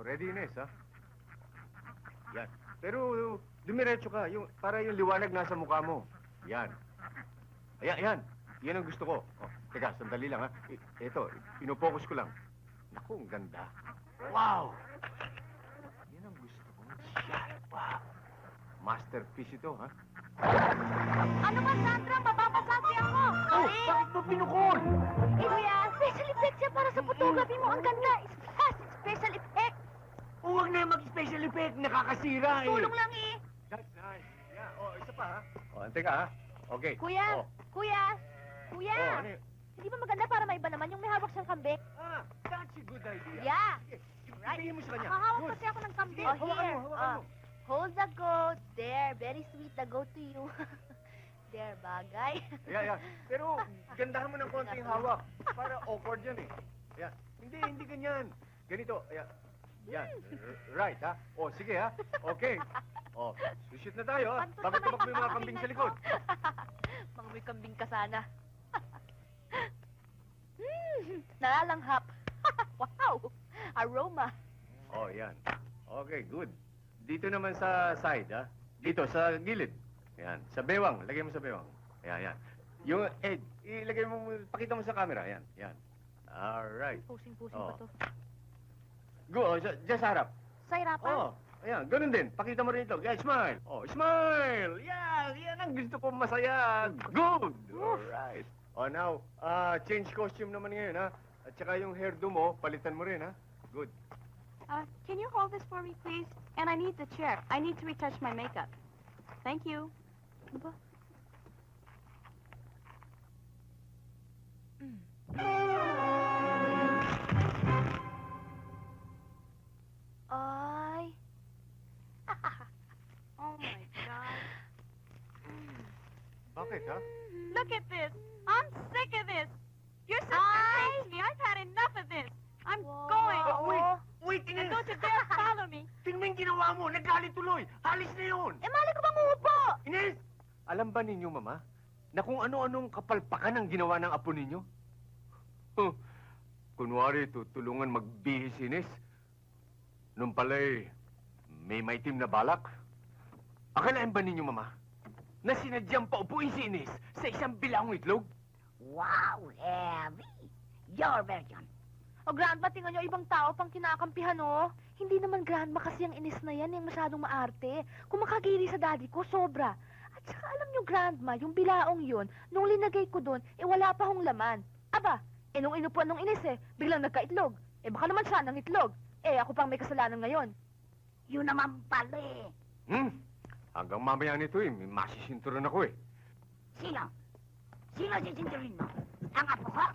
ready, Ines, ha? Yan. Pero, dumiretso ka. Para yung liwanag nasa mukha mo. Yan. Ayan, yan. Yan ang gusto ko. Oh, teka, sandali lang, ha? Ito, pinopokus ko lang. Naku, ang ganda. Wow! Yan ang gusto ko. Yan, wow. Masterpiece ito, ha? Ano ba, Sandra? Mapapasasi ako! Oh, bakit mo pinukol? Kuya, special effects yan para sa photography mo. Ang ganda. Fast special effect. Huwag na mag-special effect. Nakakasira, eh. Tulong lang eh. That's nice. Yeah, oh, isa pa, ha? Oh, ante ka, ha? Okay. Kuya, Oh. kuya, kuya. Oh, ano yun? Hindi ba maganda para maiba naman yung may hawak siyang kambing? Ah, that's a good idea. Yeah. Sige, ibigay mo sa kanya. Nakahawak Good. kasi ako ng kambing. Sige, hawakan mo, hawakan mo. Hold the goat. There, very sweet the goat to you. There, bagay. Yeah. Pero, gandahan mo ng konti yung hawak. Para awkward yan, eh. Yeah. Hindi ganyan. Ganito, yeah. Yan. Right, ha? Oh, sige, ha? Okay. Oh, susit na tayo, ha? Tabak-tabak mo yung mga kambing sa likod. Mga may kambing ka sana. Nalalanghap. Wow! Aroma. Oh, yan. Okay, good. Dito naman sa side, ha? Dito, sa gilid. Yan. Sa bewang. Lagay mo sa bewang. Yan. Yung edge, ilagay mo, pakita mo sa camera. Yan. Alright. Pusing-pusing Oh. pa to. Go, dyan sa harap. Sa hirapan? Oh, ayan, ganun din. Pakita mo rin ito. Yeah, smile. Oh, smile! Yan ang gusto ko masaya. Good! Alright. Oh, now, change costume naman ngayon, ha? At saka yung hairdo mo, palitan mo rin, ha? Good. Can you hold this for me, please? And I need the chair. I need to retouch my makeup. Thank you. Ano ba? Ay. Oh, my God. Bakit, ha? Look at this. I'm sick of this. Your sister Ay! hates me. I've had enough of this. I'm Wow. going. Wait, And don't you dare follow me. Tingnan yung ginawa mo. Nagalit tuloy. Halis na yun. Eh, mali ko bang uupo? Ines! Alam ba ninyo, Mama, na kung ano-anong kapalpakan ang ginawa ng apo ninyo? Huh. Kunwari, tutulungan magbihis si Ines. Nung pala'y may maitim na balak. Akalain ba ninyo, Mama, na sinadyang paupuin si Ines sa isang bilangong itlog? Wow, heavy. Your version. O, Grandma, tingnan nyo, ibang tao pang kinakampihan, oh. Hindi naman Grandma kasi ang inis na yan, yung masyadong maarte. Kung makagiri sa daddy ko, sobra. At saka alam nyo, Grandma, yung bilaong yun, nung linagay ko doon, wala pa hong laman. Aba, nung inupuan nung inis biglang nagkaitlog. Baka naman siya ng itlog. Ako pang may kasalanan ngayon. Yun naman pala eh. Hanggang mamaya nito may masisinturon ako Sino? Sino sisinturin mo? Ang apo ko?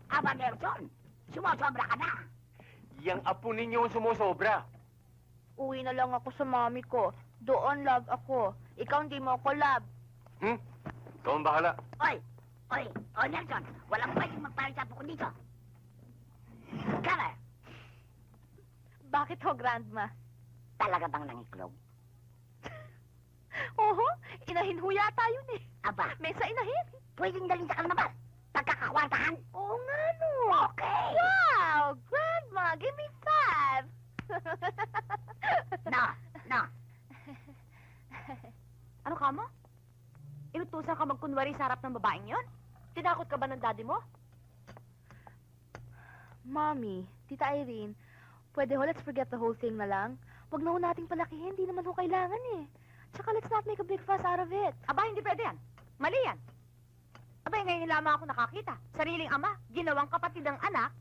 Aba Nelson, sumusobra ka na. Yang apo ninyo ang sumusobra. Uwi na lang ako sa mami ko. Doon, love ako. Ikaw hindi mo ako love. Ikaw ang bahala. Oy, Nelson, walang pwedeng magpalit sa apo ko dito. Kara, Bakit ho, Grandma? talaga bang nangiklog? Oho, inahin ho yata yun Aba, May sa inahin. pwedeng dalhin sa kalabas. Pagkakakwartahan. Oo nga, no. Okay. Wow! Grandma, give me 5. No. Ano ka mo? Inutusan ka magkunwari sa harap ng babaeng yon? Tinakot ka ba ng daddy mo? Mommy, Tita Irene, pwede ho, let's forget the whole thing na lang. Huwag na ho nating palakihin, hindi naman ho kailangan Tsaka let's not make a big fuss out of it. Aba, hindi pwede yan. Mali yan. Aba, ngayon lamang ako nakakita. Sariling ama, ginawang kapatid ng anak,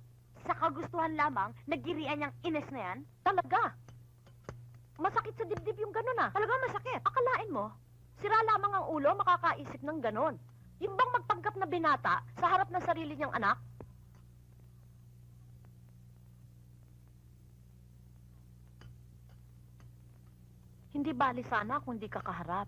sa kagustuhan lamang, nagirian niyang ines na yan. Talaga. Masakit sa dibdib yung ganun Talaga masakit. Akalain mo, sira lamang ang ulo, makakaisip ng ganon. Yung bang magpanggap na binata sa harap ng sarili niyang anak? Hindi bali sana kung di ka kaharap.